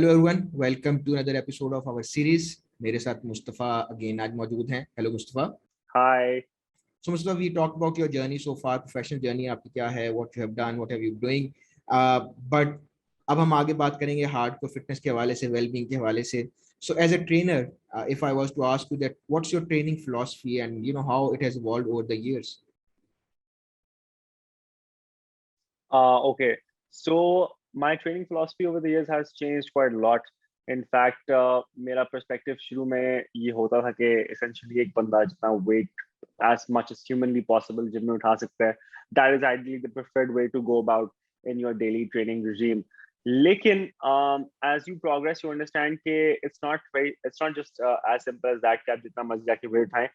Hello everyone, welcome to another episode of our series. मेरे साथ Mustafa again आज मौजूद हैं। Hello Mustafa. Hi. So Mustafa, we talk about your journey so far, professional journey आपकी क्या है, what you have done, what have you doing. But अब हम आगे बात करेंगे हार्ड को फिटनेस के हवाले से, वेलबींग के हवाले से। So as a trainer, if I was to ask you that what's your training philosophy and you know how it has evolved over the years. Okay. So my training philosophy over the years has changed quite a lot. In fact, मेरा perspective शुरू में ये होता था कि essentially एक बंदा जितना weight as much as humanly possible gym में उठा सकता है, that is ideally the preferred way to go about in your daily training regime. लेकिन as you progress, you understand कि it's not just as simple as that कि आप जितना मर्जी जाके weight उठाएं.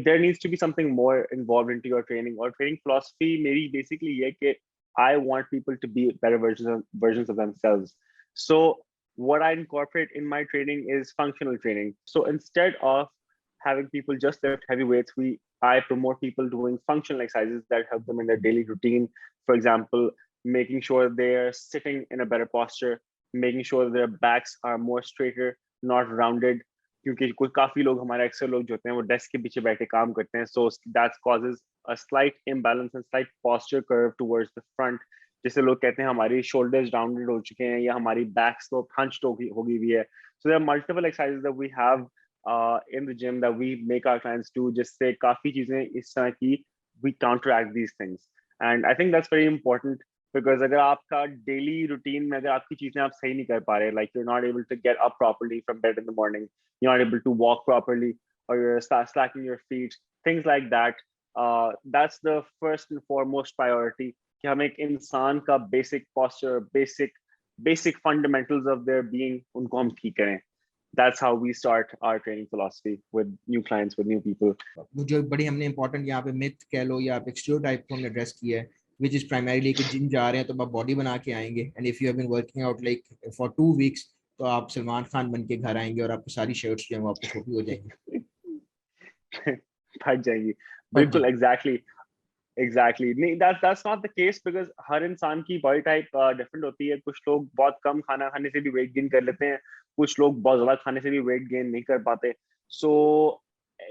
There needs to be something more involved into your training. और training philosophy मेरी basically ये कि I want people to be better versions of themselves. So what I incorporate in my training is functional training. So instead of having people just lift heavy weights, I promote people doing functional exercises that help them in their daily routine. For example, making sure they're sitting in a better posture, making sure their backs are more straighter, not rounded. क्योंकि कोई काफी लोग हमारे अक्सर लोग जो होते हैं वो डेस्क के पीछे बैठ के काम करते हैं, so that causes a slight imbalance and slight posture curve towards the front, जिसे लोग कहते हैं हमारी shoulders rounded हो चुके हैं या हमारी back slope hunched होगी हुई है. So there are multiple exercises that we have in the gym that we make our clients do, जिससे काफी चीजें इस तरह की we counteract these things. And I think that's very important because अगर आपका daily routine में अगर आपकी चीजें आप सही नहीं कर पा रहे, like you're not able to get up properly from bed in the morning, you're not able to walk properly, or you're slacking your feet, things like that. That's the first and foremost priority कि हम एक इंसान का basic posture, basic fundamentals of their being उनको हम ठीक करें. That's how we start our training philosophy with new clients, with new people. जो बड़ी हमने इंपॉर्टेंट यहाँ पे मिथ कह लो या एक स्टीरियोटाइप को हमने एड्रेस किया है, which is primarily कि जिम जा रहे हैं तो आप बॉडी बना के आएंगे, and if you have been working out like for 2 weeks तो आप सलमान खान बन के घर आएंगे और आपकी सारी शर्ट्स जो है वो आपको छोटी हो जाएंगी, फट जाएंगी. फट बिल्कुल, जाएंगी। exactly नहीं, that's not the case because हर इंसान की बॉडी टाइप डिफरेंट होती है. कुछ लोग बहुत कम खाना खाने से भी वेट गेन कर लेते हैं, कुछ लोग बहुत ज्यादा खाने से भी वेट गेन नहीं कर पाते. So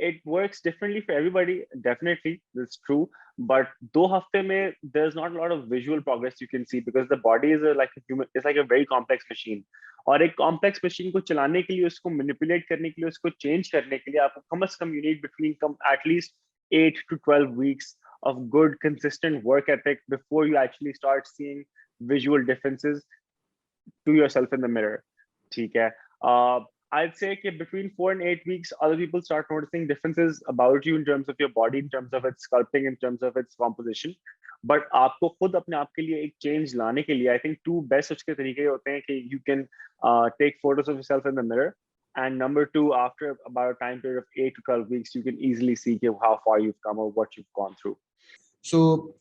it works differently for everybody, definitely, that's true. But 2 हफ्ते में there's not a lot of visual progress you can see because the body is like a human, it's like a very complex machine. और एक complex machine को चलाने के लिए, उसको manipulate करने के लिए, उसको चेंज करने के लिए आपको कम से कम you need between at least 8 to 12 weeks of good consistent work ethic before you actually start seeing visual differences to yourself in the mirror. ठीक है. I'd say that between 4 and 8 weeks, other people start noticing differences about you in terms of your body, in terms of its sculpting, in terms of its composition. But आपको खुद अपने आप के लिए एक change लाने के लिए, I think 2 best उसके तरीके होते हैं कि you can take photos of yourself in the mirror, and number 2, after about a time period of 8 to 12 weeks, you can easily see how far you've come or what you've gone through. सो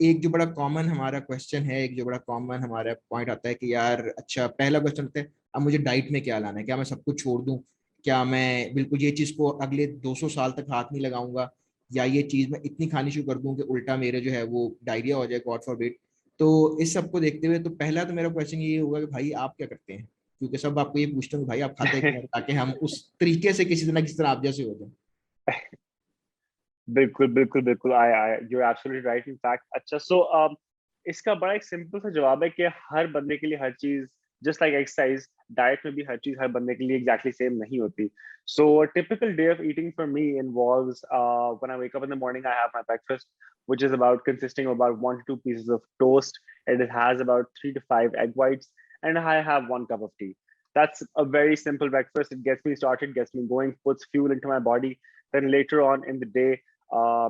एक जो बड़ा common हमारा question है, एक जो बड़ा common हमारा point आता है कि यार अच्छा, पहला क्वेश्चन होता है अब मुझे डाइट में क्या लाना है, क्या मैं सब कुछ छोड़ दूं, क्या मैं बिल्कुल ये चीज को अगले 200 साल तक हाथ नहीं लगाऊंगा, या ये चीज मैं इतनी खानी शुरू कर दूं कि उल्टा मेरे जो है वो डायरिया हो जाए, गॉड फॉरबिड। तो इस सब को देखते हुए तो पहला तो मेरा क्वेश्चन ये होगा कि भाई आप क्या करते हैं, क्योंकि सब आपको ये पूछते हैं कि भाई आप खाते क्या हैं, ताकि हम उस तरीके से किसी तरह आप जैसे हो जाए। बिल्कुल बिल्कुल बिल्कुल, आई you're absolutely right. In fact, अच्छा, so इसका बड़ा एक सिंपल सा जवाब है कि हर बंदे के लिए हर चीज, just like exercise, डाइट में भी हर चीज हर बंदे के लिए exactly same नहीं होती. So a typical day of eating for me involves, when I wake up in the morning, I have my breakfast, which is about consisting of about 1 to 2 pieces of toast, and it has about 3 to 5 egg whites, and I have 1 cup of tea. That's a very simple breakfast. It gets me started, gets me going, puts fuel into my body. Then later on in the day,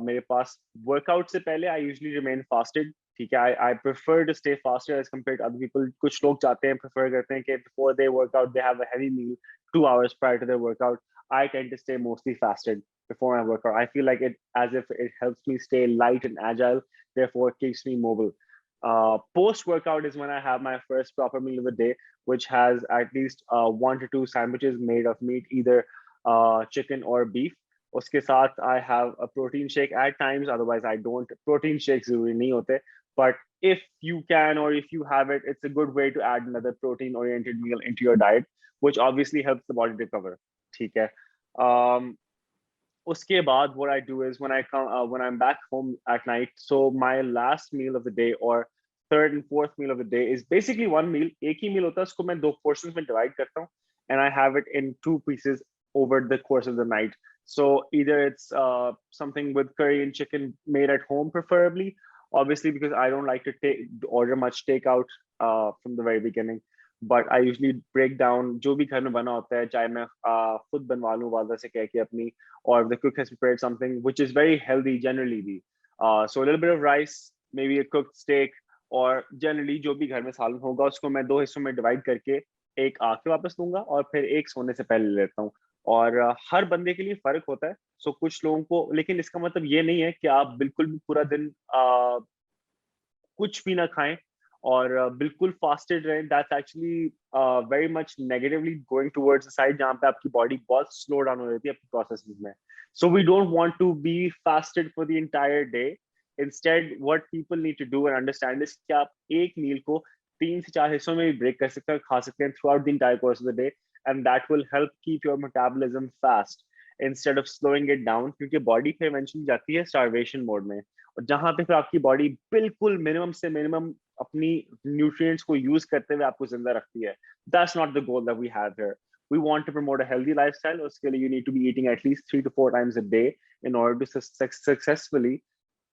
मेरे पास workout से पहले I usually remain fasted. ठीक है, I prefer to stay fasted as compared to other people. कुछ लोग चाहते हैं, prefer करते हैं कि before they workout they have a heavy meal 2 hours prior to their workout. I tend to stay mostly fasted before my workout. I feel like it, as if it helps me stay light and agile, therefore it keeps me mobile. Post workout is when I have my first proper meal of the day, which has at least 1 to 2 sandwiches made of meat, either chicken or beef. उसके साथ I have a protein shake at times, otherwise I don't. Protein shakes जरूरी नहीं होते, but if you can, or if you have it, it's a good way to add another protein oriented meal into your diet, which obviously helps the body recover. ठीक है. um Uske baad, what I do is when I'm back home at night, so my last meal of the day, or third and fourth meal of the day, is basically one meal. एक ही meal होता है, उसको मैं दो portions में divide करता हूँ, and I have it in two pieces over the course of the night. So either it's something with curry and chicken made at home, preferably, obviously, because I don't like to order much takeout from the very beginning. But I usually break down जो भी घर में बना होता है, चाहे मैं खुद बनवा लूँ वालदा से कह के अपनी, or the cook has prepared something which is very healthy generally भी. So a little bit of rice, maybe a cooked steak, or generally जो भी घर में सालन होगा उसको मैं दो हिस्सों में डिवाइड करके एक आके वापस दूंगा और फिर एक सोने से पहले ले लेता हूँ. और हर बंदे के लिए फर्क होता है. सो कुछ लोगों को, लेकिन इसका मतलब ये नहीं है कि आप बिल्कुल भी पूरा दिन कुछ भी ना खाएं और बिल्कुल फास्टेड रहें. That's actually very much negatively going towards the side जहाँ पे आपकी बॉडी बहुत स्लो डाउन हो जाती है अपनी प्रोसेसेस में. So we don't want to be fasted for the entire day. Instead what people need to do and understand is कि आप एक मील को 3 से 4 हिस्सों में भी ब्रेक कर सकते हैं, खा सकते हैं through out the entire course of the day, and that will help keep your metabolism fast instead of slowing it down, क्योंकि बॉडी फिर इवेंचुअली जाती है स्टारवेशन मोड में, और जहां पे फिर आपकी बॉडी बिल्कुल मिनिमम से मिनिमम अपनी न्यूट्रिएंट्स को यूज करते हुए आपको जिंदा रखती है. That's not the goal that we have here. We want to promote a healthy lifestyle. उसके लिए you need to be eating at least 3 to 4 times a day in order to successfully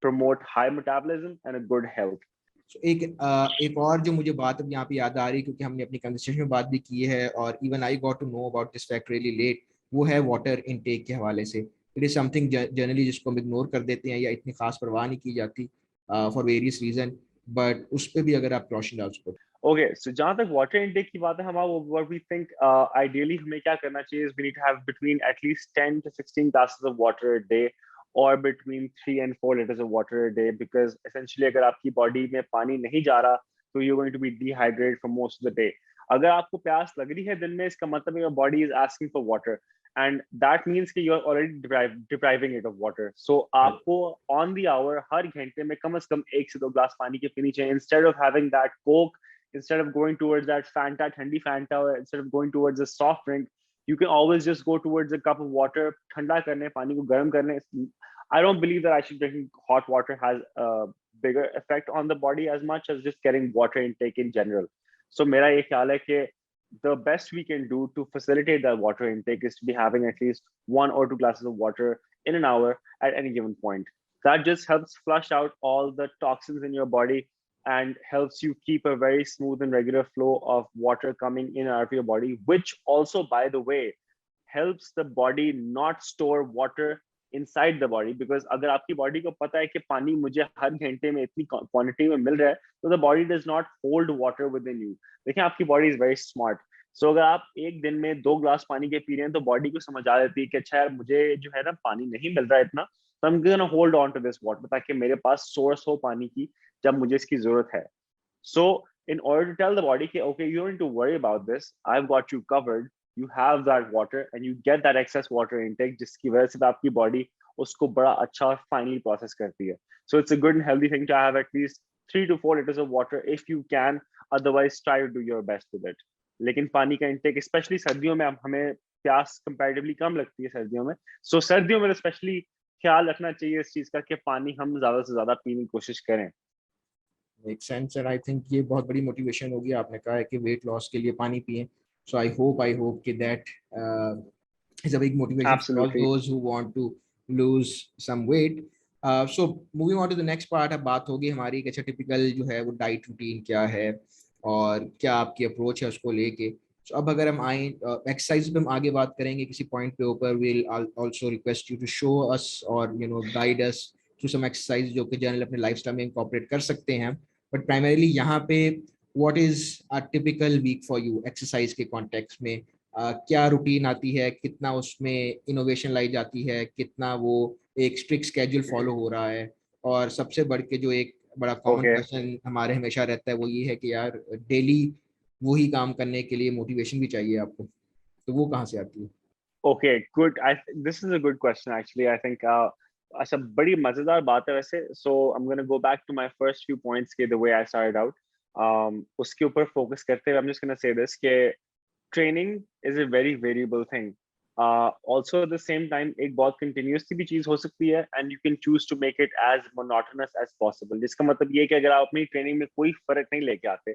promote high metabolism and a good health. So, एक और जो मुझे बात अब यहाँ पे याद आ रही, क्योंकि हमने अपनी कन्वर्सेशन में बात भी की है और even I got to know about this fact really late, वो है वाटर इनटेक के हवाले से. इट इज समथिंग जनरली जिसको हम इग्नोर कर देते हैं या इतनी खास परवाह नहीं की जाती फॉर वेरियस रीजन, बट उस पर भी अगर आप रोशनी डाल सको. Okay, so जहाँ तक वाटर इनटेक की बात है, हमारा what we think ideally हमें क्या करना चाहिए is we need to have between at least 10 to 16 glasses of water a day, or between 3 and 4 liters of water a day, because essentially अगर आपकी बॉडी में पानी नहीं जा रहा तो you're going to be dehydrated for most of the day. अगर आपको प्यास लग रही है दिन में, इसका मतलब your body is asking for water, and that means कि you're already depriving it of water. So आपको on the hour हर घंटे में कम से कम 1 से 2 ग्लास पानी के पीनी चाहिए, instead of having that Coke, instead of going towards that Fanta, Thandi Fanta, or instead of going towards a soft drink, you can always just go towards a cup of water. Thanda karne, pani ko garam karne. I don't believe that actually drinking hot water has a bigger effect on the body as much as just getting water intake in general. So mera ye khayal hai ki the best we can do to facilitate that water intake is to be having at least 1 or 2 glasses of water in an hour at any given point. That just helps flush out all the toxins in your body and helps you keep a very smooth and regular flow of water coming in and out of your body, which also, by the way, helps the body not store water inside the body. Because अगर आपकी body को पता है कि पानी मुझे हर घंटे में इतनी quantity में मिल रहा है, तो the body does not hold water within you. देखिए आपकी body is very smart. So अगर आप एक दिन में 2 ग्लास पानी के पी रहे हैं तो बॉडी को समझ आ जाती है कि अच्छा यार मुझे जो है ना पानी नहीं मिल रहा है इतना, तो I'm gonna hold on to this water ताकि मेरे पास सोर्स हो पानी की जब मुझे इसकी जरूरत है. So in order to tell the body कि okay, you don't need to worry about this, I've got you covered, you have that water and you get that excess water intake जिसकी वजह से आपकी body उसको बड़ा अच्छा finally process करती है. So it's a good and healthy thing to have at least 3 to 4 liters of water if you can. Otherwise try to do your best with it. लेकिन पानी का इंटेक स्पेशली सर्दियों में हमें प्यास कंपैरेटिवली कम लगती है सर्दियों में. सो सर्दियों में स्पेशली ख्याल रखना चाहिए इस चीज का कि पानी हम ज्यादा से ज्यादा पीने की कोशिश करें. Make sense and I think ये बहुत बड़ी मोटिवेशन होगी. आपने कहा है कि वेट लॉस के लिए पानी पिएं. सो आई होप कि that is a big motivation for all those who want to lose some weight. So moving on to the next part. अब बात होगी हमारी कि अच्छा टिपिकल जो है वो डाइट रूटीन क्या है और क्या आपकी अप्रोच है उसको लेके. So, अब अगर हम आए एक्सरसाइज पे हम आगे बात करेंगे किसी पॉइंट पे ऊपर. Will also request you to show us और guide us through some exercise जो कि जनरल अपने लाइफस्टाइल में इंकॉर्पोरेट कर सकते हैं. बट प्राइमरीली यहाँ पे what is a typical week for you exercise के कॉन्टेक्स्ट में. क्या रूटीन आती है, कितना उसमें इनोवेशन लाई जाती है, कितना वो एक स्ट्रिक्ट स्केड्यूल फॉलो हो रहा है, और सबसे बढ़ के जो एक बड़ा कॉमन क्वेश्चन हमारे हमेशा रहता है वो ये है कि यार डेली वही काम करने के लिए मोटिवेशन भी चाहिए आपको, तो वो कहाँ से आती है? Okay, good. This is a good question actually. I think अच्छा, बड़ी मजेदार बात है वैसे. So I am gonna go back to my first few points के the way I started out. उसके ऊपर फोकस करते हुए I am just gonna say this के training is a very variable thing. Also at the same time एक बहुत continuously भी चीज हो सकती है, and you can choose to make it as monotonous as possible. जिसका मतलब ये है कि अगर आप अपनी ट्रेनिंग में कोई फर्क नहीं लेके आते,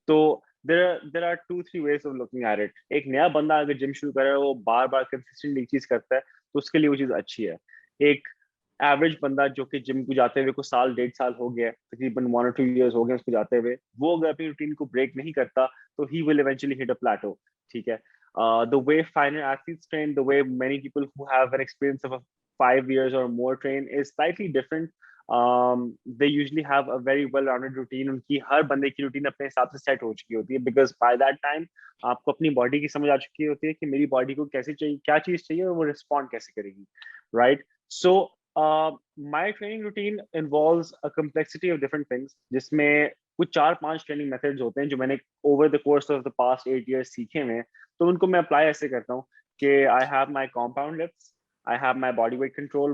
तो there are 2-3 ways of looking at it. एक नया बंदा अगर जिम शुरू कर रहा है, वो बार बार कंसिस्टेंटली एक चीज करता है, तो उसके लिए वो चीज अच्छी है. एक एवरेज बंदा जो कि जिम को जाते हुए कुछ साल 1.5 साल हो गया है, तकरीबन 1 or 2 years हो गए उसको जाते हुए, वो अगर अपनी रूटीन को ब्रेक नहीं करता, तो he will eventually hit a plateau. ठीक है. The way finer athletes train, the way many people who have an experience of 5 years or more train is slightly different. They usually have a very well-rounded routine. उनकी हर बंदे की routine अपने हिसाब से set हो चुकी होती है, because by that time आपको अपनी बॉडी की समझ आ चुकी होती है कि मेरी बॉडी को कैसे चाहिए, क्या चीज चाहिए, और वो रिस्पॉन्ड कैसे करेगी. Right. So my training routine involves a complexity of different things, जिसमें कुछ 4-5 ट्रेनिंग मेथड्स होते हैं जो मैंने over the course of the past 8 years सीखे हुए हैं. तो उनको मैं अप्लाई ऐसे करता हूँ कि I have my compound lifts, I have my body weight control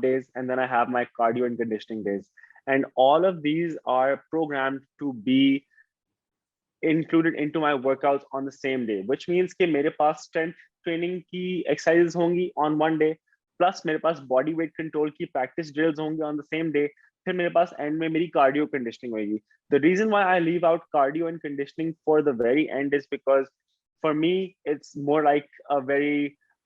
days, and then I have my cardio and conditioning days. And all of these are programmed to be included into my workouts on the same day, which means कि मेरे पास strength training की exercises होंगी on one day, plus मेरे पास body weight control की practice drills होंगी on the same day. फिर मेरे पास end में मेरी cardio conditioning होगी. The reason why I leave out cardio and conditioning for the very end is because for me it's more like a very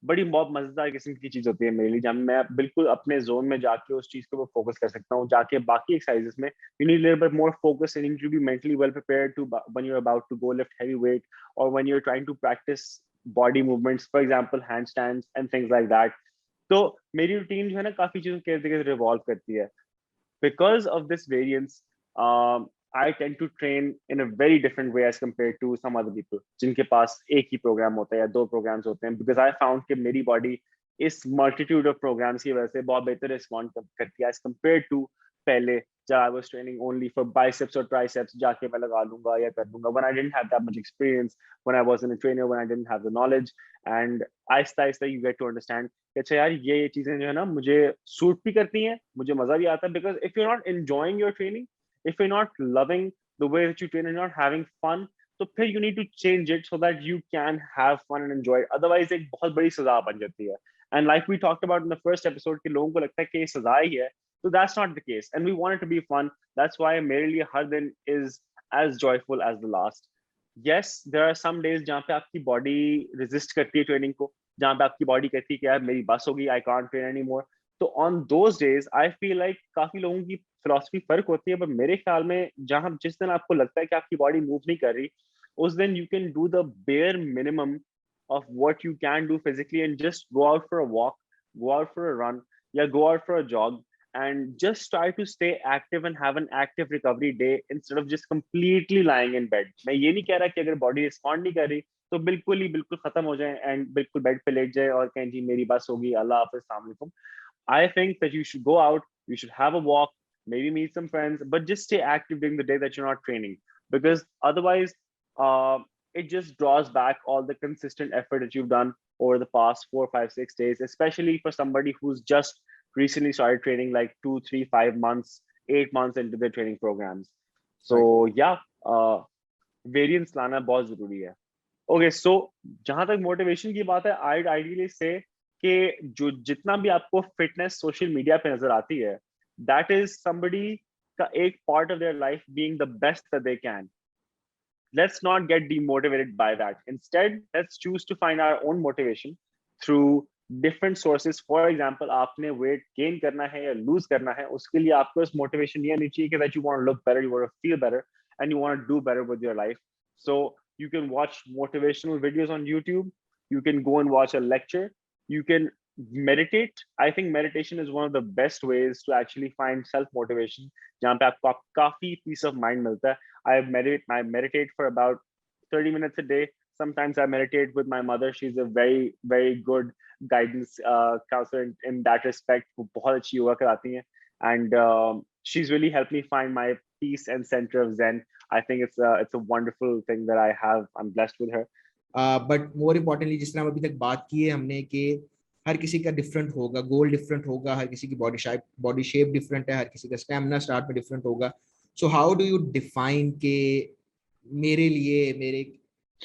बड़ी बहुत मजेदार किस्म की चीज होती है मेरे लिए, जहाँ मैं बिल्कुल अपने जोन में जाके उस चीज के ऊपर फोकस कर सकता हूँ. जाके बाकी एक्सरसाइजेस में you need a little bit more focus, and you need to be mentally well prepared to when you're about to go lift heavy weight, or when you're trying to practice body movements, for example handstands and things like that. तो मेरी routine जो है ना काफी चीजों के इर्द गिर्द रिवॉल्व करती है. Because of this variance, I tend to train in a very different way as compared to some other people जिनके पास एक ही प्रोग्राम होता है या 2 प्रोग्राम्स होते हैं. Because I found कि मेरी बॉडी इस मल्टीट्यूड ऑफ प्रोग्राम्स की वजह से बहुत बेहतर रिस्पॉन्ड करती है as compared to पहले, जब I was training only for biceps or triceps, जाके मैं लगा लूंगा या कर लूंगा, when I didn't have that much experience, when I wasn't a trainer, when I didn't have the knowledge. And Aahista Aahista you get to understand कि अच्छा यार ये चीजें जो है ना मुझे सूट भी करती हैं, मुझे मजा भी आता है. Because if you not enjoying your training, if you not loving the way that you train and not having fun, तो फिर you need to change it so that you can have fun and enjoy. Otherwise एक बहुत बड़ी सजा बन जाती है. And like we talked about in the first episode के लोगों को लगता है कि ये सजा ही है. तो that's not the case, and we want it to be fun. That's why मेरे लिए हर दिन is as joyful as the last. yes, there are some days जहाँ पे आपकी बॉडी रेजिस्ट करती है ट्रेनिंग को, जहाँ पे आपकी बॉडी कहती है कि यार मेरी बस होगी, I can't train any more. तो on those days I feel like काफी लोगों की फिलोसफी फर्क होती है, पर मेरे ख्याल में जहाँ जिस दिन आपको लगता है कि आपकी बॉडी मूव नहीं कर रही, उस दिन you can do the bare minimum of what you can do physically, and just go out for a walk, go out for a run, yeah, go out for a jog, and just try to stay active and have an active recovery day instead of just completely lying in bed. मैं ये नहीं कह रहा कि अगर body respond नहीं कर रही तो बिल्कुल ही बिल्कुल खत्म हो जाए एंड बिल्कुल बेड पे लेट जाए और कहें जी मेरी बस होगी, अल्लाह हाफिज, अस्सलाम वालेकुम. I think that you should go out, you should have a walk, maybe meet some friends, but just stay active during the day that you're not training. Because otherwise, it just draws back all the consistent effort that you've done over the past 4, 5, 6 days, especially for somebody who's just recently started training like 2, 3, 5 months, 8 months into their training programs. So, yeah, variance लाना बहुत जरूरी है. Okay, so जहां तक motivation की बात है, I'd ideally say कि जो जितना भी आपको फिटनेस सोशल मीडिया पे नजर आती है, दैट इज somebody का एक part of their life being the best that they can. Let's not get demotivated by that. Instead, let's choose to find our own motivation through different sources. For example, आपने weight gain करना है या lose करना है, उसके लिए आपको इस motivation ये नहीं चाहिए कि that you want to look better, you want to feel better, and you want to do better with your life. So you can watch motivational videos on YouTube. You can go and watch a lecture. You can meditate. I think meditation is one of the best ways to actually find self motivation, जहाँ पे आपको काफी peace of mind मिलता है. I meditate for about 30 minutes a day. Sometimes I meditate with my mother. She's a very, very good guidance counselor in that respect. वो बहुत अच्छी योगा कराती हैं. And she's really helped me find my peace and center of Zen. I think it's a wonderful thing that I have. I'm blessed with her. But more importantly जिस तरह हम अभी तक बात की है हमने कि हर किसी का डिफरेंट होगा, गोल डिफरेंट होगा, हर किसी की बॉडी शेप डिफरेंट है, हर किसी का स्टेमिना स्टार्ट में डिफरेंट होगा. So how do you define के मेरे लिए, मेरे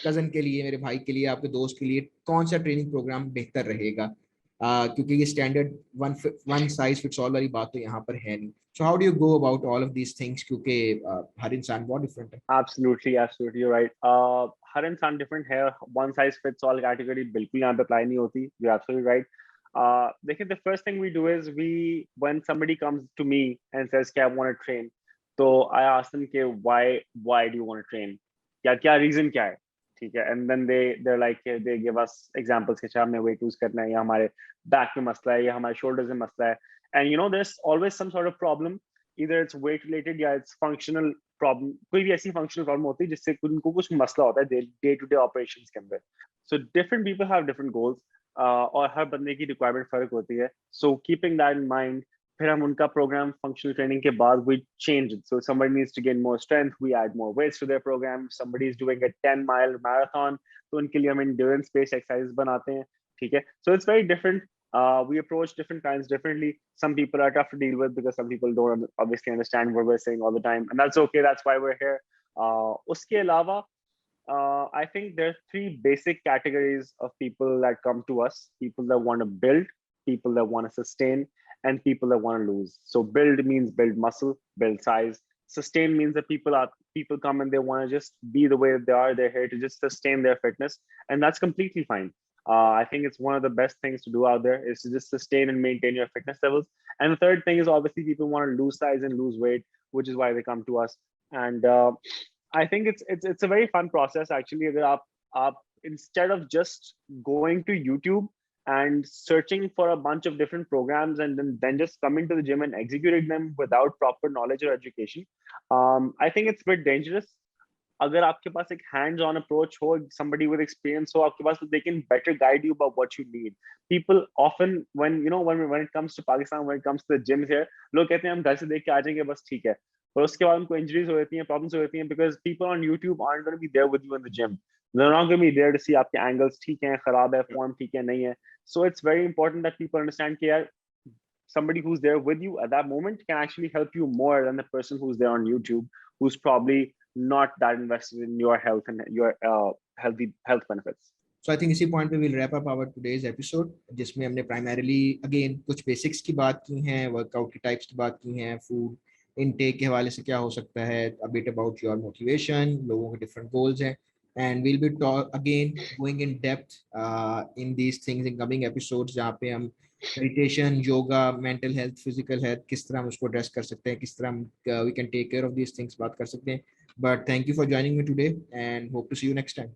कजन के लिए, मेरे भाई के लिए, आपके दोस्त के लिए कौन सा ट्रेनिंग प्रोग्राम बेहतर रहेगा? क्योंकि ये standard one size fits all वाली बात तो यहाँ पर है नहीं. So how do you go about all of these things, क्योंकि हर इंसान बहुत डिफरेंट है. Absolutely, absolutely, you're right. हर इंसान डिफरेंट है. One size fits all category बिल्कुल यहाँ पे अप्लाई नहीं होती. You're absolutely right. देखिए, the first thing we do is when somebody comes to me and says कि I want to train, तो I ask them कि why do you want to train? क्या reason क्या है? ठीक है. And then they're like they give us examples कि हमें weight lose करना है, या हमारे back में मसला है, या हमारे shoulders में मसला है. And you know, there's always some sort of problem. Either it's weight related या it's functional प्रॉब्लम. कोई भी ऐसी फंक्शनल प्रॉब्लम होती है जिससे उनको कुछ मसला होता है डे टू डे ऑपरेशंस के अंदर. So different people have different goals, और हर बंदे की रिक्वायरमेंट फर्क होती है. So keeping that in mind, फिर हम उनका प्रोग्राम फंक्शनल ट्रेनिंग के बाद we change it. So somebody needs to gain more strength, we add more weights to their programme. Somebody is doing a 10 mile marathon, तो उनके लिए हम endurance based exercise बनाते हैं. ठीक है. So it's very different. We approach different kinds differently. Some people are tough to deal with because some people don't obviously understand what we're saying all the time, and that's okay. That's why we're here. Uske alawa, I think there are three basic categories of people that come to us: people that want to build, people that want to sustain, and people that want to lose. So build means build muscle, build size. Sustain means that people come and they want to just be the way that they are. They're here to just sustain their fitness, and that's completely fine. I think it's one of the best things to do out there is to just sustain and maintain your fitness levels. And the third thing is obviously people want to lose size and lose weight, which is why they come to us. And I think it's a very fun process actually. अगर आप instead of just going to YouTube and searching for a bunch of different programs and then just coming to the gym and executing them without proper knowledge or education, I think it's a bit dangerous. अगर आपके पास एक hands on approach हो, somebody with experience हो आपके पास, they can better guide you about what you need. People often when it comes to Pakistan, when it comes to the gyms here, लोग कहते हैं हम घर से देख के आ जाएंगे बस ठीक है, और उसके बाद उनको injuries हो जाती हैं, problems हो जाती हैं, because people on YouTube aren't going to be there with you in the gym. They're not going to be there to see आपके angles ठीक हैं, खराब है, form ठीक है, नहीं है. So it's very important that people understand कि यार somebody who's there with you at that moment can actually help you more than the person who's there on YouTube, who's probably not that invested in your health and your healthy health benefits. So I think इसी point पे we'll wrap up our today's episode, जिसमें हमने primarily again कुछ basics की बात की हैं, workout की types की बात की हैं, food intake के हवाले से क्या हो सकता है, a bit about your motivation, लोगों के different goals हैं, and we'll be again going in depth in these things in coming episodes, जहाँ पे हम meditation, yoga, mental health, physical health किस तरह हम उसको address कर सकते हैं, किस तरह हम we can take care of these things बात कर सकते हैं. But thank you for joining me today and hope to see you next time.